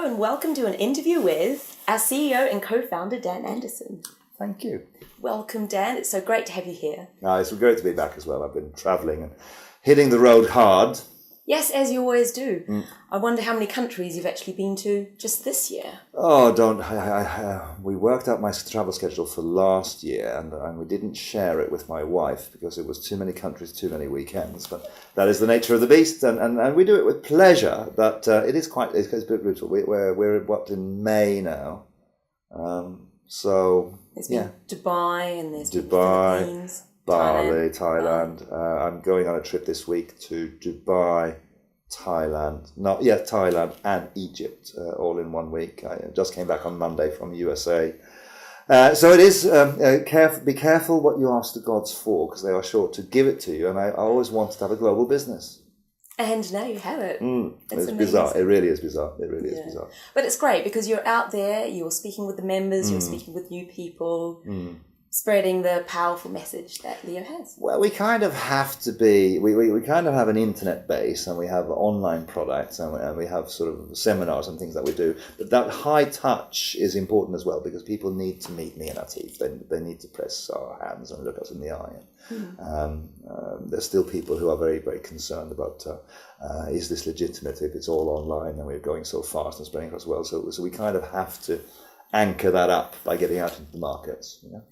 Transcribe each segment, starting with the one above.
and welcome to an interview with our CEO and co-founder, Dan Anderson. Thank you. Welcome, Dan. It's so great to have you here. It's great to be back as well. I've been travelling and hitting the road hard. Yes, as you always do. I wonder how many countries you've actually been to just this year. Oh, don't. We worked out my travel schedule for last year and we didn't share it with my wife because it was too many countries, too many weekends. But that is the nature of the beast and we do it with pleasure. But it's a bit brutal. We're in May now. There's been Dubai and there's been Philippines. Bali, Thailand. I'm going on a trip this week to Dubai, Thailand and Egypt, all in 1 week. I just came back on Monday from USA. So it is, be careful what you ask the gods for, because they are sure to give it to you. And I always wanted to have a global business. And now you have it. It's bizarre. It really is bizarre. It really is bizarre. But it's great because you're out there, you're speaking with the members, you're speaking with new people. Spreading the powerful message that Leo has. Well, we kind of have to be, we kind of have an internet base and we have online products and we have sort of seminars and things that we do. But that high touch is important as well because people need to meet me and Atif. They need to press our hands and look us in the eye. There's still people who are very, very concerned about is this legitimate if it's all online and we're going so fast and spreading across the world. So we kind of have to anchor that up by getting out into the markets, you know?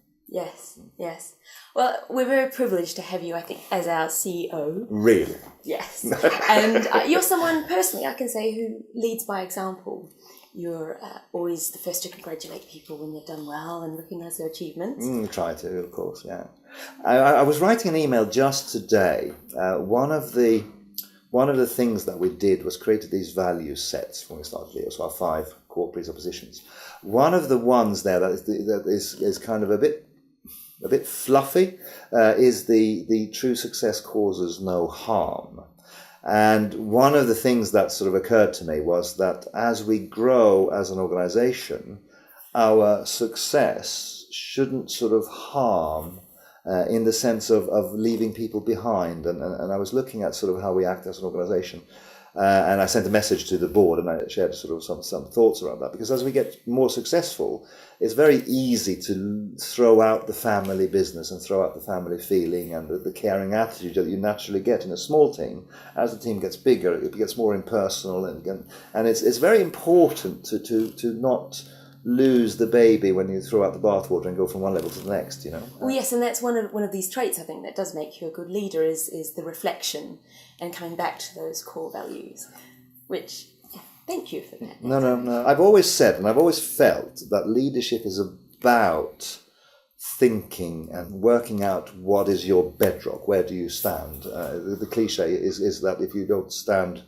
Yes. Well, we're very privileged to have you, I think, as our CEO. Really? Yes. And you're someone, personally, I can say, who leads by example. You're always the first to congratulate people when they've done well and recognise their achievements. Try to, of course, yeah. I was writing an email just today. One of the things that we did was created these value sets when we started Leo, so our 5 core presuppositions. One of the ones there that is kind of a bit fluffy is the true success causes no harm. And one of the things that sort of occurred to me was that as we grow as an organization, our success shouldn't sort of harm in the sense of leaving people behind. And I was looking at sort of how we act as an organization. And I sent a message to the board and I shared sort of some thoughts around that. Because as we get more successful, it's very easy to throw out the family business and throw out the family feeling and the caring attitude that you naturally get in a small team. As the team gets bigger, it gets more impersonal. And it's very important to not lose the baby when you throw out the bathwater and go from one level to the next, you know. Well, yes, and that's one of these traits, I think, that does make you a good leader is the reflection and coming back to those core values, which, thank you for that. No. I've always said and I've always felt that leadership is about thinking and working out what is your bedrock, where do you stand. The cliche is that if you don't stand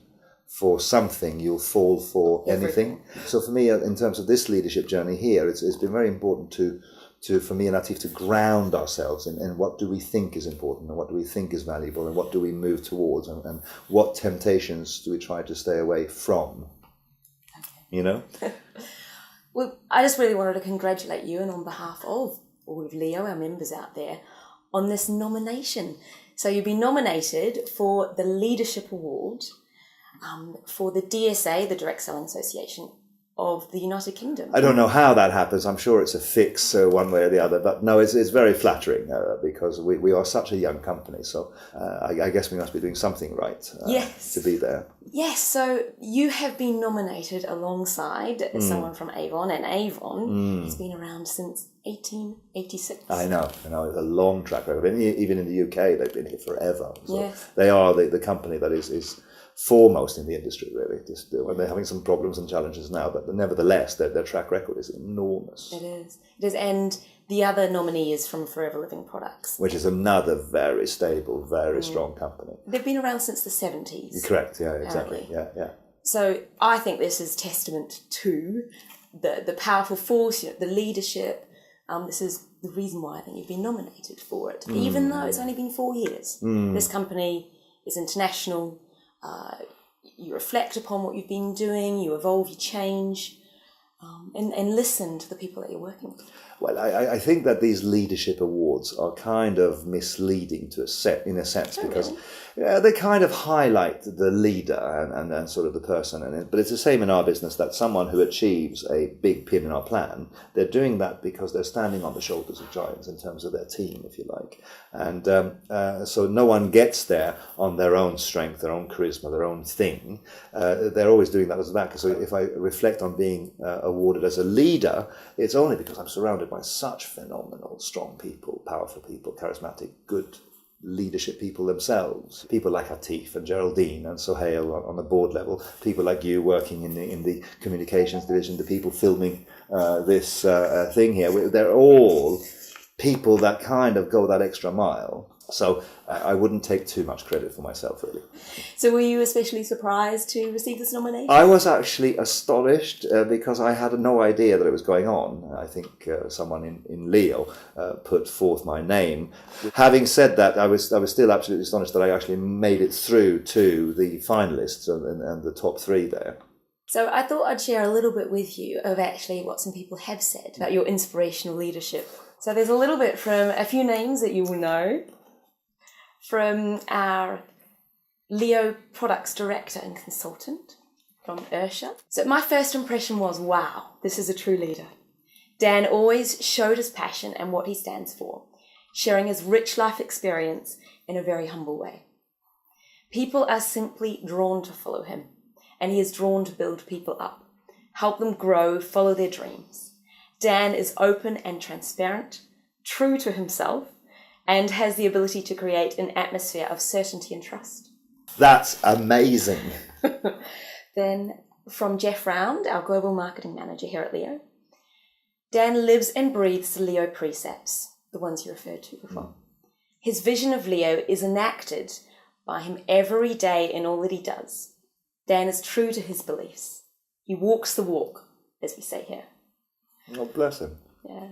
for something, you'll fall for anything. So for me, in terms of this leadership journey here, it's been very important for me and Atif to ground ourselves in what do we think is important and what do we think is valuable and what do we move towards and what temptations do we try to stay away from, you know? Well, I just really wanted to congratulate you and on behalf of all of Leo, our members out there, on this nomination. So you've been nominated for the Leadership Award for the DSA, the Direct Selling Association of the United Kingdom. I don't know how that happens. I'm sure it's a fix one way or the other. But no, it's very flattering because we are such a young company. So I guess we must be doing something right to be there. Yes, so you have been nominated alongside someone from Avon, and Avon has been around since 1886. I know, it's a long track record. Even in the UK, they've been here forever. So yes. They are the company that is foremost in the industry, really. Just when they're having some problems and challenges now, but nevertheless, their track record is enormous. It is, and the other nominee is from Forever Living Products, which is another very stable, very strong company. They've been around since the 70s. Correct. Yeah, exactly. Yeah. So I think this is testament to the powerful force, the leadership. This is the reason why I think you've been nominated for it, even though it's only been 4 years. This company is international. You reflect upon what you've been doing, you evolve, you change, and listen to the people that you're working with. Well, I think that these leadership awards are kind of misleading in a sense, because they kind of highlight the leader and sort of the person. But it's the same in our business, that someone who achieves a big P&R plan, they're doing that because they're standing on the shoulders of giants in terms of their team, if you like. And so no one gets there on their own strength, their own charisma, their own thing. They're always doing that as that. So if I reflect on being awarded as a leader, it's only because I'm surrounded by such phenomenal, strong people, powerful people, charismatic, good leadership people themselves. People like Atif and Geraldine and Sohail on the board level. People like you working in the communications division. The people filming this thing here. They're all people that kind of go that extra mile. So I wouldn't take too much credit for myself, really. So were you especially surprised to receive this nomination? I was actually astonished because I had no idea that it was going on. I think someone in Leo put forth my name. Having said that, I was still absolutely astonished that I actually made it through to the finalists and the top 3 there. So I thought I'd share a little bit with you of actually what some people have said about your inspirational leadership. So there's a little bit from a few names that you will know. From our Leo Products Director and Consultant, from Ursha. So my first impression was, wow, this is a true leader. Dan always showed his passion and what he stands for, sharing his rich life experience in a very humble way. People are simply drawn to follow him, and he is drawn to build people up, help them grow, follow their dreams. Dan is open and transparent, true to himself, and has the ability to create an atmosphere of certainty and trust. That's amazing. Then from Jeff Round, our Global Marketing Manager here at Leo. Dan lives and breathes the Leo precepts, the ones you referred to before. His vision of Leo is enacted by him every day in all that he does. Dan is true to his beliefs. He walks the walk, as we say here. Oh, bless him. Yeah.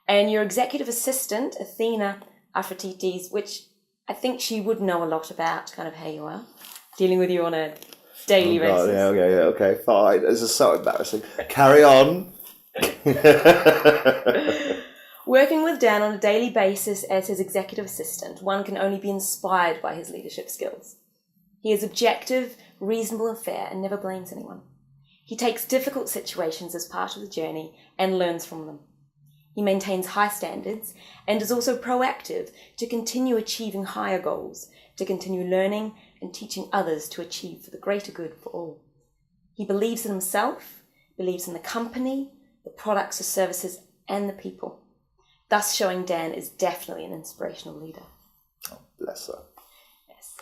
And your executive assistant, Athena Aphrodite, which I think she would know a lot about kind of how you are, dealing with you on a daily basis. Okay, fine. This is so embarrassing. Carry on. Working with Dan on a daily basis as his executive assistant, one can only be inspired by his leadership skills. He is objective, reasonable and fair, and never blames anyone. He takes difficult situations as part of the journey and learns from them. He maintains high standards and is also proactive to continue achieving higher goals, to continue learning and teaching others to achieve for the greater good for all. He believes in himself, believes in the company, the products or services, and the people, thus showing Dan is definitely an inspirational leader. Oh, bless her. Yes.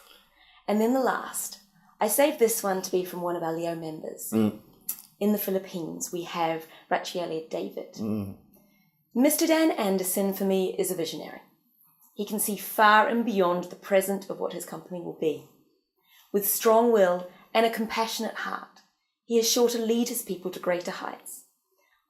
And then the last. I saved this one to be from one of our Leo members. In the Philippines, we have Rachieli David. Mr. Dan Anderson, for me, is a visionary. He can see far and beyond the present of what his company will be. With strong will and a compassionate heart, he is sure to lead his people to greater heights.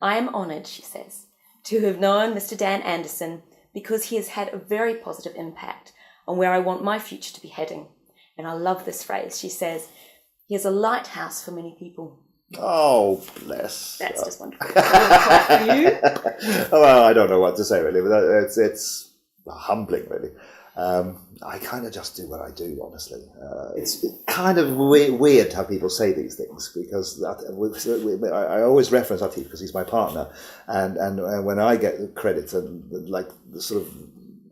I am honoured, she says, to have known Mr. Dan Anderson because he has had a very positive impact on where I want my future to be heading. And I love this phrase. She says, he is a lighthouse for many people. Oh, bless. That's just wonderful. For you? Well, I don't know what to say, really, but it's humbling, really. I kind of just do what I do, honestly. It's kind of weird how people say these things, because I always reference Atif because he's my partner, and when I get credit and like the sort of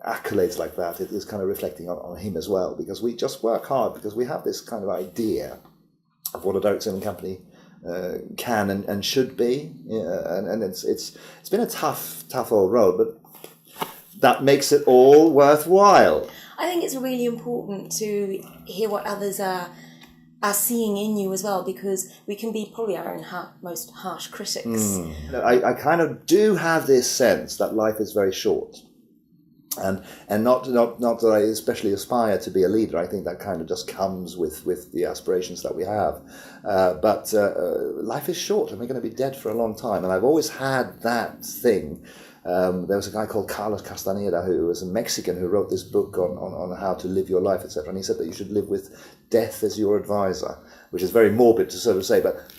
accolades like that, it is kind of reflecting on him as well, because we just work hard because we have this kind of idea of what a direct selling company can and should be, and it's been a tough old road, but that makes it all worthwhile. I think it's really important to hear what others are seeing in you as well, because we can be probably our own most harsh critics. I kind of do have this sense that life is very short. And not that I especially aspire to be a leader. I think that kind of just comes with the aspirations that we have. But life is short, and we're going to be dead for a long time. And I've always had that thing There was a guy called Carlos Castaneda, who was a Mexican, who wrote this book on how to live your life, etc. And he said that you should live with death as your advisor, which is very morbid to sort of say, but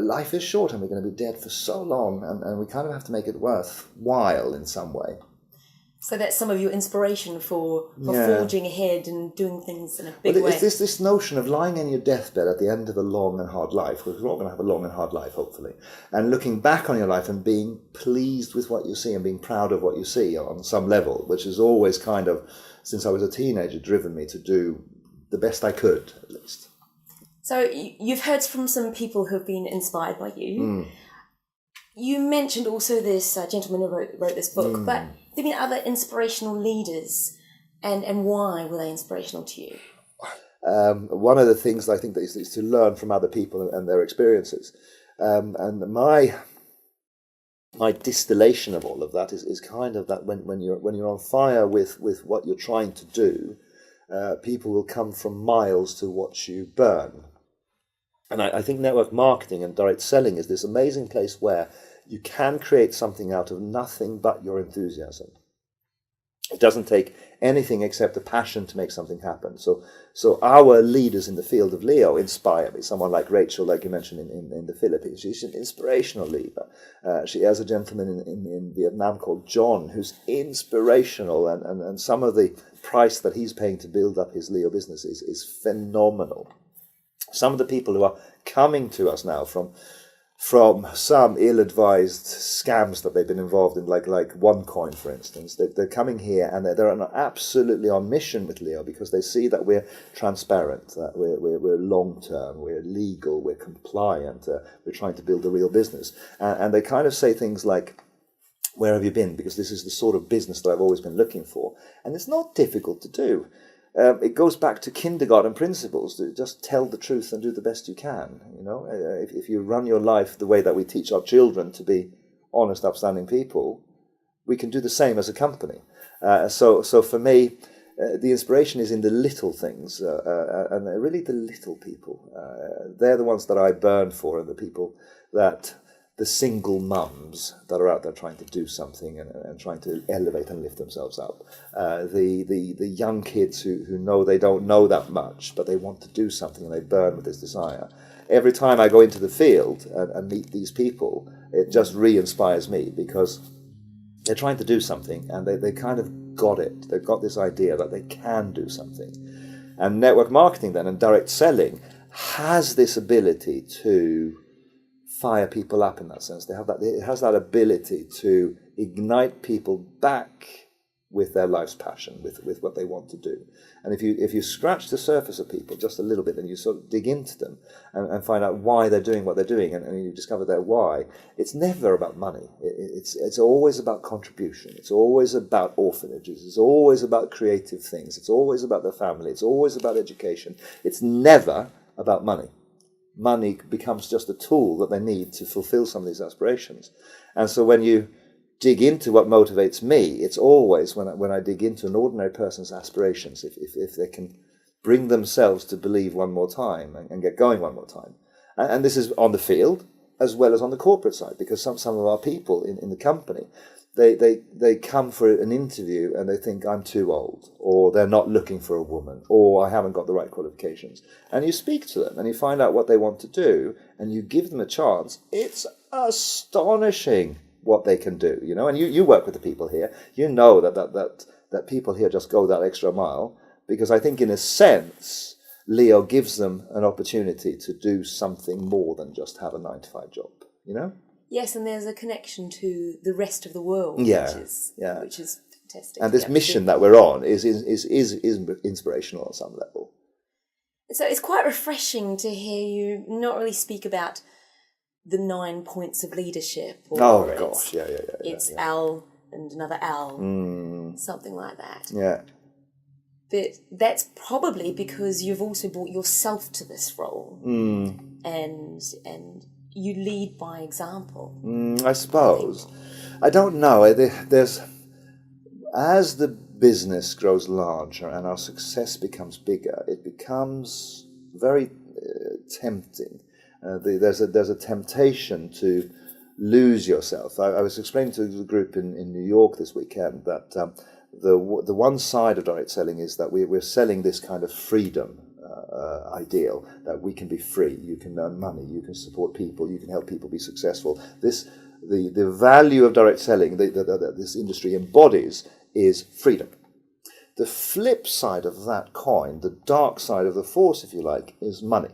life is short and we're going to be dead for so long, and we kind of have to make it worthwhile in some way. So that's some of your inspiration for Yeah. forging ahead and doing things in a big way. It's this notion of lying in your deathbed at the end of a long and hard life, because we're all going to have a long and hard life, hopefully, and looking back on your life and being pleased with what you see and being proud of what you see on some level, which has always kind of, since I was a teenager, driven me to do the best I could, at least. So you've heard from some people who have been inspired by you. You mentioned also this gentleman who wrote this book, but there have been other inspirational leaders, and why were they inspirational to you? One of the things I think that is to learn from other people and their experiences. And my distillation of all of that is kind of that when you're on fire with what you're trying to do, people will come from miles to watch you burn. And I think network marketing and direct selling is this amazing place where you can create something out of nothing but your enthusiasm. It doesn't take anything except a passion to make something happen. So our leaders in the field of Leo inspire me. Someone like Rachel, like you mentioned in the Philippines, she's an inspirational leader. She has a gentleman in Vietnam called John, who's inspirational, and some of the price that he's paying to build up his Leo business is phenomenal. Some of the people who are coming to us now from some ill-advised scams that they've been involved in, like OneCoin, for instance. They're coming here and they're absolutely on mission with Leo because they see that we're transparent, that we're long-term, we're legal, we're compliant, we're trying to build a real business. And they kind of say things like, where have you been? Because this is the sort of business that I've always been looking for. And it's not difficult to do. It goes back to kindergarten principles, to just tell the truth and do the best you can. You know, if you run your life the way that we teach our children to be honest, upstanding people, we can do the same as a company. So for me, the inspiration is in the little things, and really the little people. They're the ones that I burn for, and the people that the single mums that are out there trying to do something and trying to elevate and lift themselves up. The young kids who know they don't know that much, but they want to do something and they burn with this desire. Every time I go into the field and meet these people, it just re-inspires me because they're trying to do something and they kind of got it. They've got this idea that they can do something. And network marketing then and direct selling has this ability to fire people up in that sense. It has that ability to ignite people back with their life's passion, with what they want to do. And if you scratch the surface of people just a little bit and you sort of dig into them and find out why they're doing what they're doing and you discover their why, it's never about money. It's always about contribution. It's always about orphanages. It's always about creative things. It's always about their family. It's always about education. It's never about money. Money becomes just a tool that they need to fulfill some of these aspirations. And so when you dig into what motivates me, it's always when I dig into an ordinary person's aspirations, if they can bring themselves to believe one more time and get going one more time. And this is on the field as well as on the corporate side, because some of our people in the company, they come for an interview and they think I'm too old, or they're not looking for a woman, or I haven't got the right qualifications. And you speak to them and you find out what they want to do and you give them a chance. It's astonishing what they can do, you know. And you work with the people here. You know that people here just go that extra mile, because I think in a sense Leo gives them an opportunity to do something more than just have a 9-to-5 job, you know. Yes, and there's a connection to the rest of the world, Yeah, which is fantastic. And this mission that we're on is inspirational on some level. So it's quite refreshing to hear you not really speak about the 9 points of leadership. Or It's Al and another Al, something like that. Yeah. But that's probably because you've also brought yourself to this role, and you lead by example. I suppose. I don't know. There's, as the business grows larger and our success becomes bigger, it becomes very tempting. There's a temptation to lose yourself. I was explaining to the group in New York this weekend that the one side of direct selling is that we're selling this kind of freedom ideal, that we can be free, you can earn money, you can support people, you can help people be successful. The value of direct selling that this industry embodies is freedom. The flip side of that coin, the dark side of the force, if you like, is money.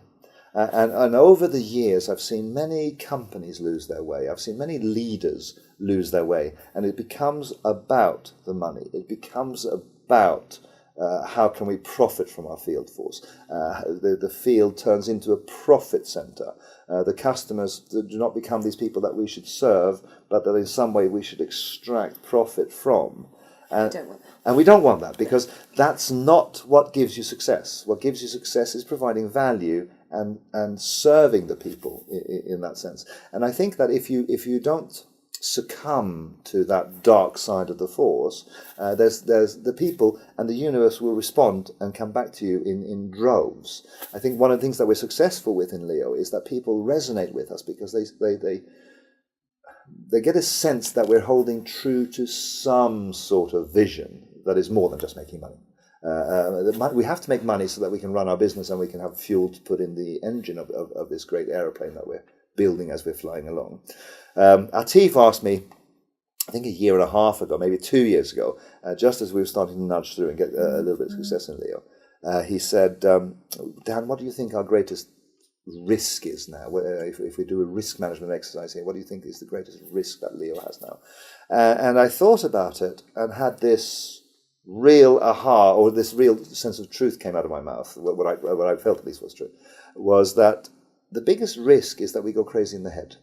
And over the years, I've seen many companies lose their way. I've seen many leaders lose their way. And it becomes about the money. It becomes about how can we profit from our field force. The field turns into a profit center. The customers do not become these people that we should serve, but that in some way we should extract profit from. And we don't want that, because that's not what gives you success. What gives you success is providing value and serving the people in that sense. And I think that if you don't succumb to that dark side of the force, there's the people and the universe will respond and come back to you in droves. I think one of the things that we're successful with in Leo is that people resonate with us because they get a sense that we're holding true to some sort of vision that is more than just making money. We have to make money so that we can run our business and we can have fuel to put in the engine of this great aeroplane that we're building as we're flying along. Atif asked me, I think a year and a half ago, maybe 2 years ago, just as we were starting to nudge through and get a little bit of success in Leo, he said, Dan, what do you think our greatest risk is now? If we do a risk management exercise here, what do you think is the greatest risk that Leo has now? And I thought about it and had this real aha, or this real sense of truth came out of my mouth. What I felt at least was true, was that the biggest risk is that we go crazy in the head,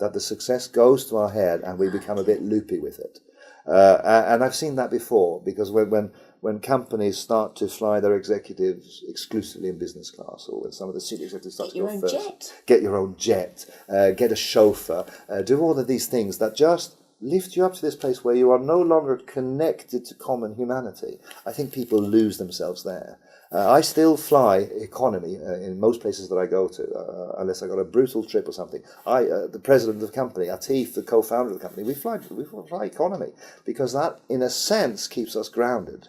that the success goes to our head and we become a bit loopy with it. And I've seen that before, because when companies start to fly their executives exclusively in business class, or when some of the senior executives start to go first, get your own jet, get a chauffeur, do all of these things that just lift you up to this place where you are no longer connected to common humanity. I think people lose themselves there. I still fly economy in most places that I go to, unless I got a brutal trip or something. The president of the company, Atif, the co-founder of the company, we fly economy, because that, in a sense, keeps us grounded.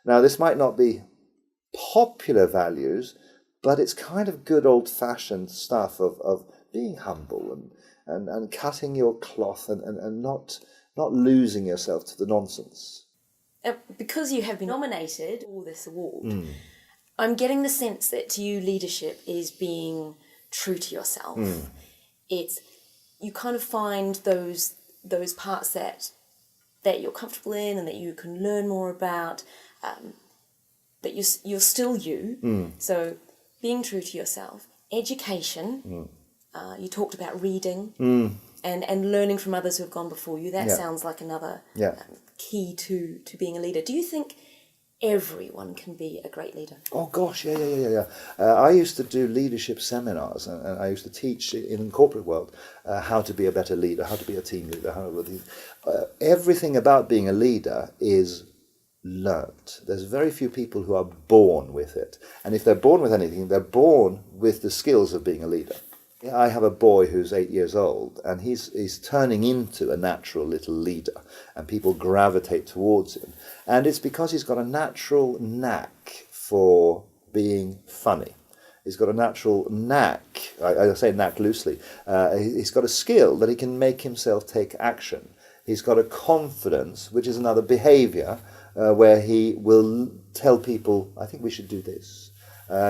Now, this might not be popular values, but it's kind of good old-fashioned stuff of being humble and cutting your cloth and not losing yourself to the nonsense. Because you have been nominated for this award, I'm getting the sense that to you, leadership is being true to yourself. It's, you kind of find those parts that you're comfortable in and that you can learn more about, but you're still you. So being true to yourself. Education, you talked about reading and learning from others who have gone before you. That sounds like another key to being a leader. Do you think everyone can be a great leader? Oh gosh, yeah. I used to do leadership seminars, and I used to teach in the corporate world how to be a better leader, how to be a team leader. Everything about being a leader is learnt. There's very few people who are born with it, and if they're born with anything, they're born with the skills of being a leader. I have a boy who's 8 years old, and he's turning into a natural little leader, and people gravitate towards him. And it's because he's got a natural knack for being funny. He's got a natural knack, I say knack loosely, he's got a skill that he can make himself take action. He's got a confidence, which is another behavior, where he will tell people, I think we should do this.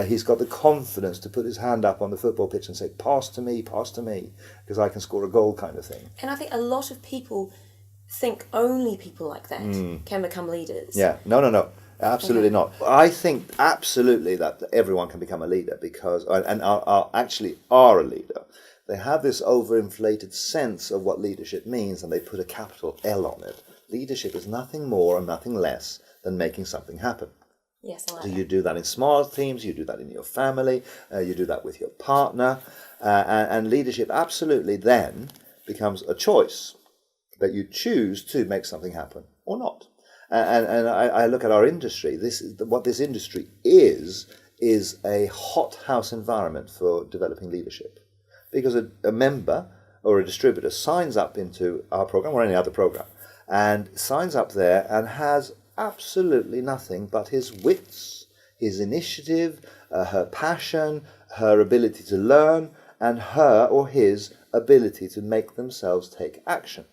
He's got the confidence to put his hand up on the football pitch and say, pass to me, because I can score a goal, kind of thing. And I think a lot of people think only people like that can become leaders. Yeah, no, absolutely not. I think absolutely that everyone can become a leader, because, and actually are a leader. They have this overinflated sense of what leadership means, and they put a capital L on it. Leadership is nothing more and nothing less than making something happen. Yes, I like so that. You do that in small teams, you do that in your family, you do that with your partner, and leadership absolutely then becomes a choice that you choose to make something happen or not. And I look at our industry. What this industry is a hothouse environment for developing leadership, because a member or a distributor signs up into our program or any other program and signs up there and has absolutely nothing but his wits, his initiative, her passion, her ability to learn, and her or his ability to make themselves take action.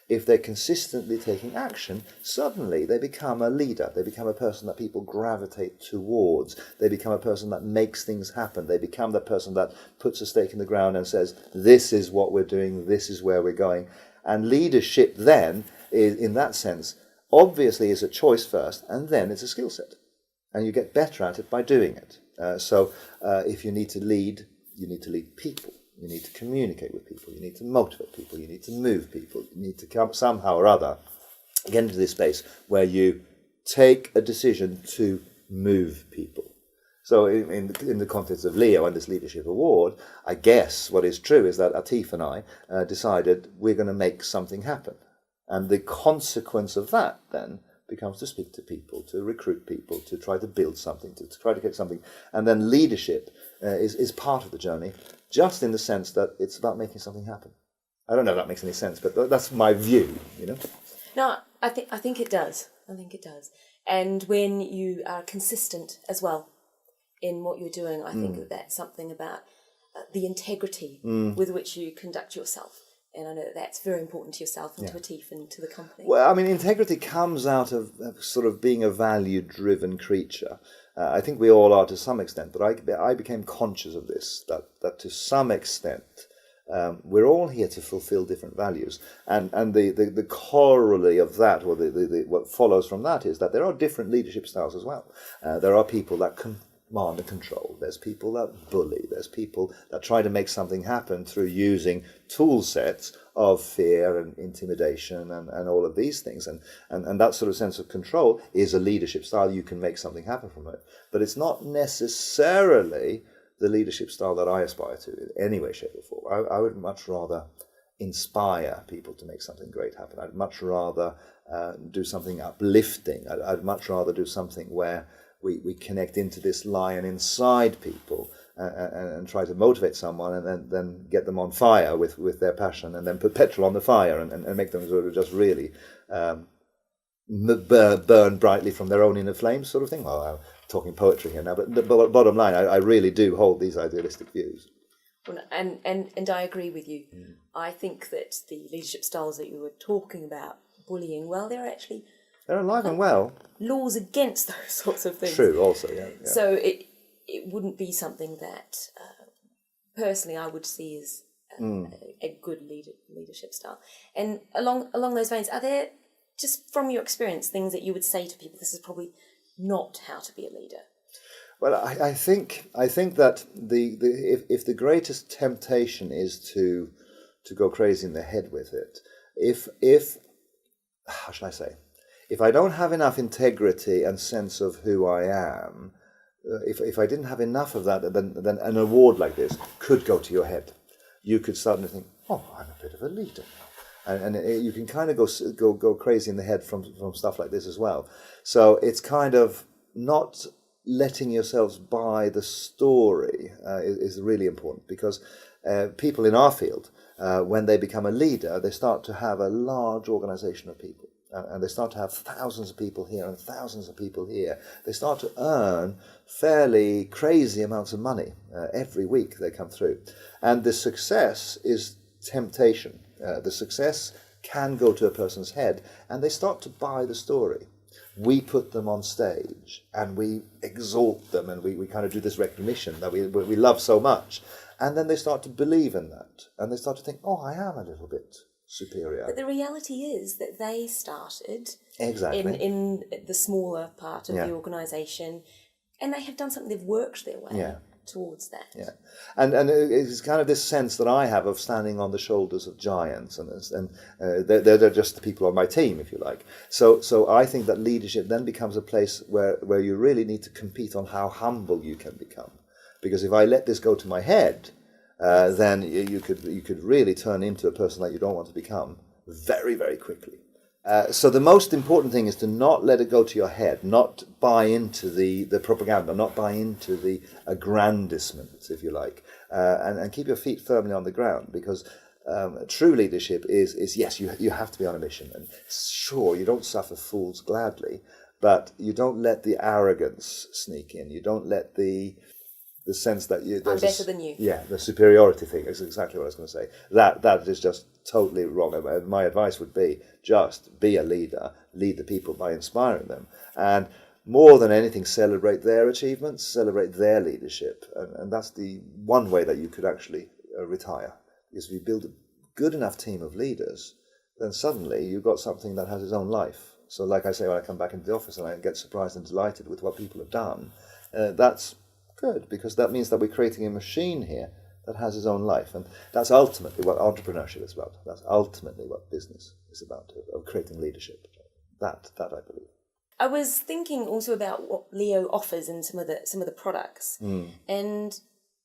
If they're consistently taking action, suddenly they become a leader. They become a person that people gravitate towards. They become a person that makes things happen. They become the person that puts a stake in the ground and says, this is what we're doing, this is where we're going. And leadership then, is, in that sense, obviously is a choice first, and then it's a skill set. And you get better at it by doing it. So if you need to lead people. You need to communicate with people. You need to motivate people. You need to move people. You need to come somehow or other get into this space where you take a decision to move people. So in the context of Leo and this leadership award, I guess what is true is that Atif and I decided we're going to make something happen. And the consequence of that then becomes to speak to people, to recruit people, to try to build something, to try to get something. And then leadership is part of the journey, just in the sense that it's about making something happen. I don't know if that makes any sense, but that's my view, you know. No, I think it does. I think it does. And when you are consistent as well in what you're doing, I think that's something about the integrity with which you conduct yourself. And I know that's very important to yourself and to Atif and to the company. Well, I mean, integrity comes out of sort of being a value-driven creature. I think we all are to some extent, but I became conscious of this, that to some extent we're all here to fulfill different values. And the corollary of that, or what follows from that, is that there are different leadership styles as well. There are people that command and control. There's people that bully. There's people that try to make something happen through using tool sets of fear and intimidation and all of these things. And that sort of sense of control is a leadership style. You can make something happen from it. But it's not necessarily the leadership style that I aspire to in any way, shape or form. I would much rather inspire people to make something great happen. I'd much rather do something uplifting. I'd much rather do something where we connect into this lion inside people and try to motivate someone and then get them on fire with their passion, and then put petrol on the fire and make them sort of just really burn brightly from their own inner flames, sort of thing. Well, I'm talking poetry here now, but the bottom line, I really do hold these idealistic views. Well, and I agree with you. I think that the leadership styles that you were talking about, bullying, well, they're alive and well. Laws against those sorts of things. True, also, yeah. So it wouldn't be something that, personally, I would see as a good leadership style. And along those veins, are there, just from your experience, things that you would say to people, this is probably not how to be a leader? Well, I think that if the greatest temptation is to go crazy in the head with it, if how shall I say? If I don't have enough integrity and sense of who I am, if I didn't have enough of that, then an award like this could go to your head. You could suddenly think, oh, I'm a bit of a leader now. And you can kind of go crazy in the head from stuff like this as well. So it's kind of not letting yourselves buy the story is really important, because people in our field, when they become a leader, they start to have a large organization of people. And they start to have thousands of people here and thousands of people here. They start to earn fairly crazy amounts of money every week they come through. And the success is temptation. The success can go to a person's head, and they start to buy the story. We put them on stage and we exalt them, and we kind of do this recognition that we love so much. And then they start to believe in that. And they start to think, oh, I am a little bit superior. But the reality is that they started exactly in the smaller part of the organisation, and they have done something, they've worked their way towards that. Yeah, and it's kind of this sense that I have of standing on the shoulders of giants, and they're just the people on my team, if you like. So I think that leadership then becomes a place where you really need to compete on how humble you can become, because if I let this go to my head, then you could really turn into a person that you don't want to become very, very quickly. So the most important thing is to not let it go to your head, not buy into the propaganda, not buy into the aggrandizement, if you like, and keep your feet firmly on the ground, because true leadership is yes, you have to be on a mission, and sure, you don't suffer fools gladly, but you don't let the arrogance sneak in. You don't let the sense that I'm better than you. Yeah, the superiority thing is exactly what I was going to say. That is just totally wrong. And my advice would be just be a leader, lead the people by inspiring them, and more than anything, celebrate their achievements, celebrate their leadership, and that's the one way that you could actually retire. Because if you build a good enough team of leaders, then suddenly you've got something that has its own life. So like I say, when I come back into the office and I get surprised and delighted with what people have done, that's good, because that means that we're creating a machine here that has its own life. And that's ultimately what entrepreneurship is about. That's ultimately what business is about, of creating leadership. That I believe. I was thinking also about what Leo offers in some of the products. And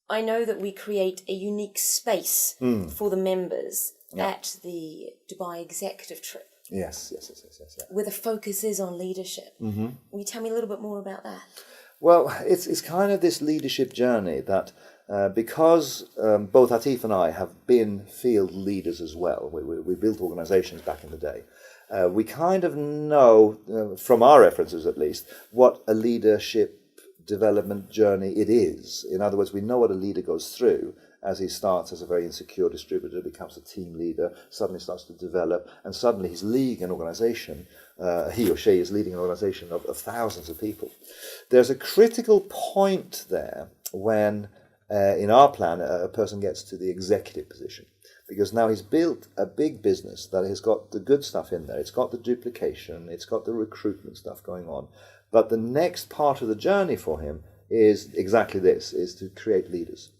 I know that we create a unique space for the members at the Dubai Executive Trip. Yes. Where the focus is on leadership. Mm-hmm. Will you tell me a little bit more about that? Well, it's kind of this leadership journey that because both Atif and I have been field leaders as well. We built organizations back in the day. We kind of know, from our references at least, what a leadership development journey it is. In other words, we know what a leader goes through as he starts as a very insecure distributor, becomes a team leader, suddenly starts to develop, and suddenly he's leading an organization, he or she is leading an organization of thousands of people. There's a critical point there when, in our plan, a person gets to the executive position. Because now he's built a big business that has got the good stuff in there. It's got the duplication, it's got the recruitment stuff going on. But the next part of the journey for him is exactly this, is to create leaders.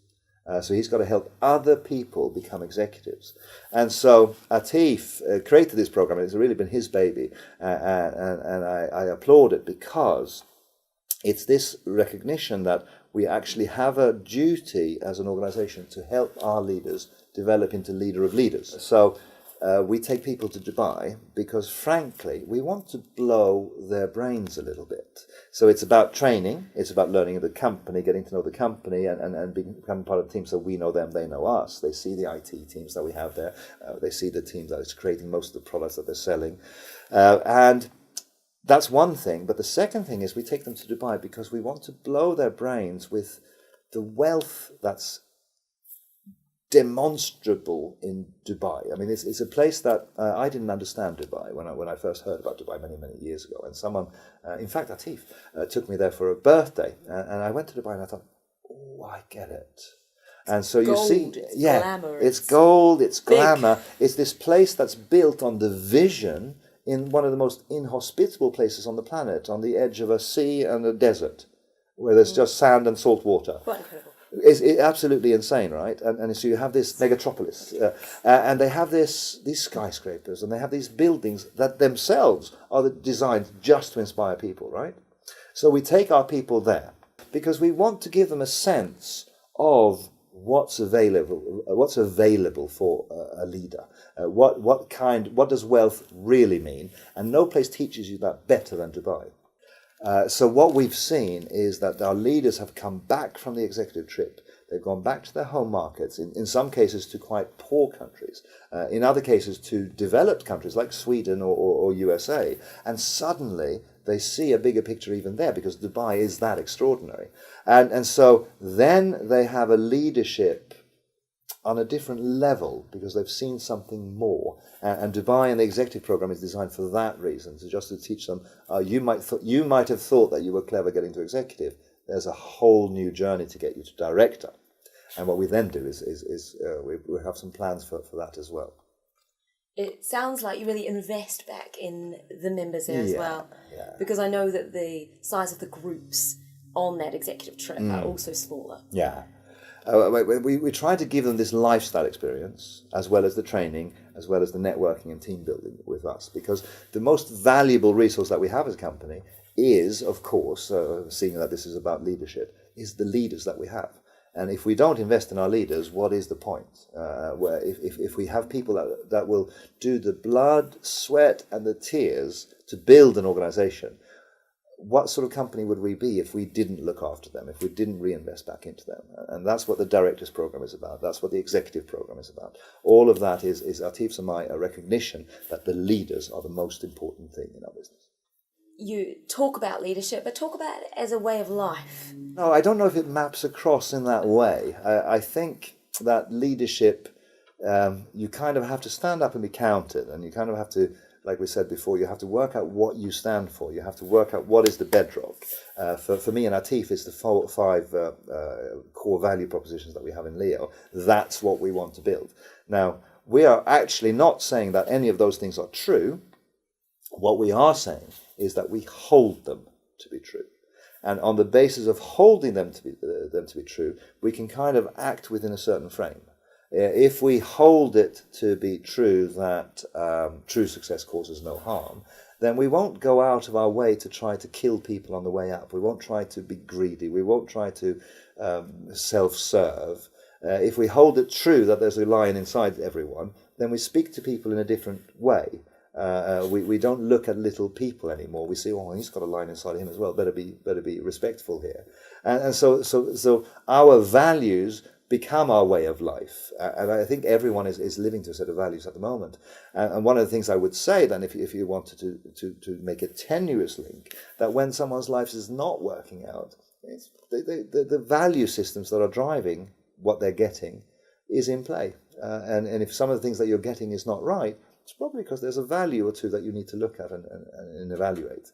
So he's got to help other people become executives. And so Atif created this program. It's really been his baby. And I applaud it because it's this recognition that we actually have a duty as an organization to help our leaders develop into leader of leaders. So we take people to Dubai because, frankly, we want to blow their brains a little bit. So it's about training, it's about learning the company, getting to know the company and becoming part of the team so we know them, they know us. They see the IT teams that we have there. They see the team that is creating most of the products that they're selling. And that's one thing. But the second thing is we take them to Dubai because we want to blow their brains with the wealth that's demonstrable in Dubai. I mean, it's a place that I didn't understand Dubai when I first heard about Dubai many years ago. And someone, in fact, Atif, took me there for a birthday, and I went to Dubai and I thought, oh, I get it. And so you see, it's gold, it's glamour. It's this place that's built on the vision in one of the most inhospitable places on the planet, on the edge of a sea and a desert, where there's just sand and salt water. Quite incredible. It's absolutely insane, right? And so you have this megatropolis, and they have these skyscrapers, and they have these buildings that themselves are designed just to inspire people, right? So we take our people there because we want to give them a sense of what's available for a leader. What does wealth really mean? And no place teaches you that better than Dubai. So what we've seen is that our leaders have come back from the executive trip. They've gone back to their home markets, in some cases to quite poor countries, in other cases to developed countries like Sweden or USA, and suddenly they see a bigger picture even there because Dubai is that extraordinary. And so then they have a leadership on a different level because they've seen something more. And Dubai and the executive program is designed for that reason, just to teach them, you might have thought that you were clever getting to executive. There's a whole new journey to get you to director. And what we then do is we have some plans for that as well. It sounds like you really invest back in the members there as well. Yeah. Because I know that the size of the groups on that executive trip are also smaller. Yeah. We try to give them this lifestyle experience, as well as the training, as well as the networking and team building with us, because the most valuable resource that we have as a company is, of course, seeing that this is about leadership, is the leaders that we have. And if we don't invest in our leaders, what is the point? Where if we have people that will do the blood, sweat, and the tears to build an organization, what sort of company would we be if we didn't look after them, if we didn't reinvest back into them? And that's what the Directors Program is about. That's what the Executive Program is about. All of that is Atif's and my recognition that the leaders are the most important thing in our business. You talk about leadership, but talk about it as a way of life. No, I don't know if it maps across in that way. I think that leadership, you kind of have to stand up and be counted, and you kind of have to, like we said before, you have to work out what you stand for. You have to work out what is the bedrock. For me and Atif, it's the five core value propositions that we have in Leo. That's what we want to build. Now, we are actually not saying that any of those things are true. What we are saying is that we hold them to be true. And on the basis of holding them to be true, we can kind of act within a certain frame. If we hold it to be true that true success causes no harm, then we won't go out of our way to try to kill people on the way up. We won't try to be greedy. We won't try to self-serve. If we hold it true that there's a lion inside everyone, then we speak to people in a different way. We don't look at little people anymore. We say, oh, he's got a lion inside him as well. Better be respectful here. And so our values become our way of life. And I think everyone is living to a set of values at the moment. And one of the things I would say then, if you wanted to make a tenuous link, that when someone's life is not working out, it's the value systems that are driving what they're getting is in play. And if some of the things that you're getting is not right, it's probably because there's a value or two that you need to look at and evaluate.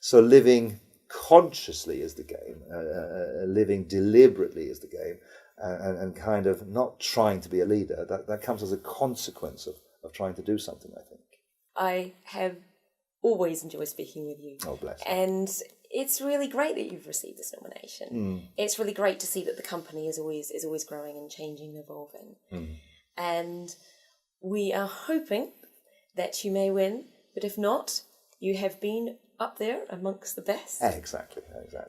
So living consciously is the game. Living deliberately is the game. And kind of not trying to be a leader, that comes as a consequence of trying to do something, I think. I have always enjoyed speaking with you. Oh, bless you. And it's really great that you've received this nomination. It's really great to see that the company is always growing and changing and evolving. And we are hoping that you may win, but if not, you have been up there amongst the best. Exactly.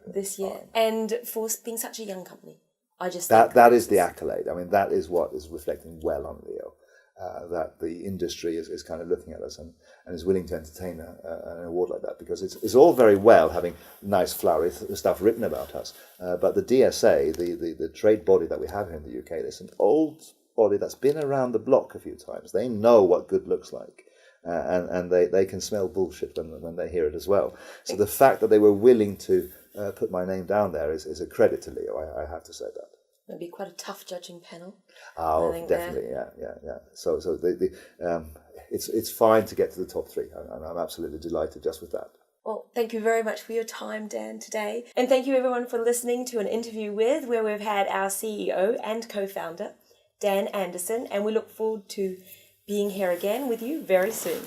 This year. Fine. And for being such a young company. I just that is the accolade. I mean, that is what is reflecting well on Leo, that the industry is kind of looking at us and is willing to entertain an award like that, because it's all very well having nice flowery stuff written about us, but the DSA, the trade body that we have here in the UK, there's an old body that's been around the block a few times. They know what good looks like. And they can smell bullshit when they hear it as well. So the fact that they were willing to put my name down there is a credit to Leo. I have to say that. It'd be quite a tough judging panel. Oh, definitely, yeah. So it's fine to get to the top three. I'm absolutely delighted just with that. Well, thank you very much for your time, Dan, today. And thank you everyone for listening to an interview where we've had our CEO and co-founder, Dan Anderson, and we look forward to being here again with you very soon.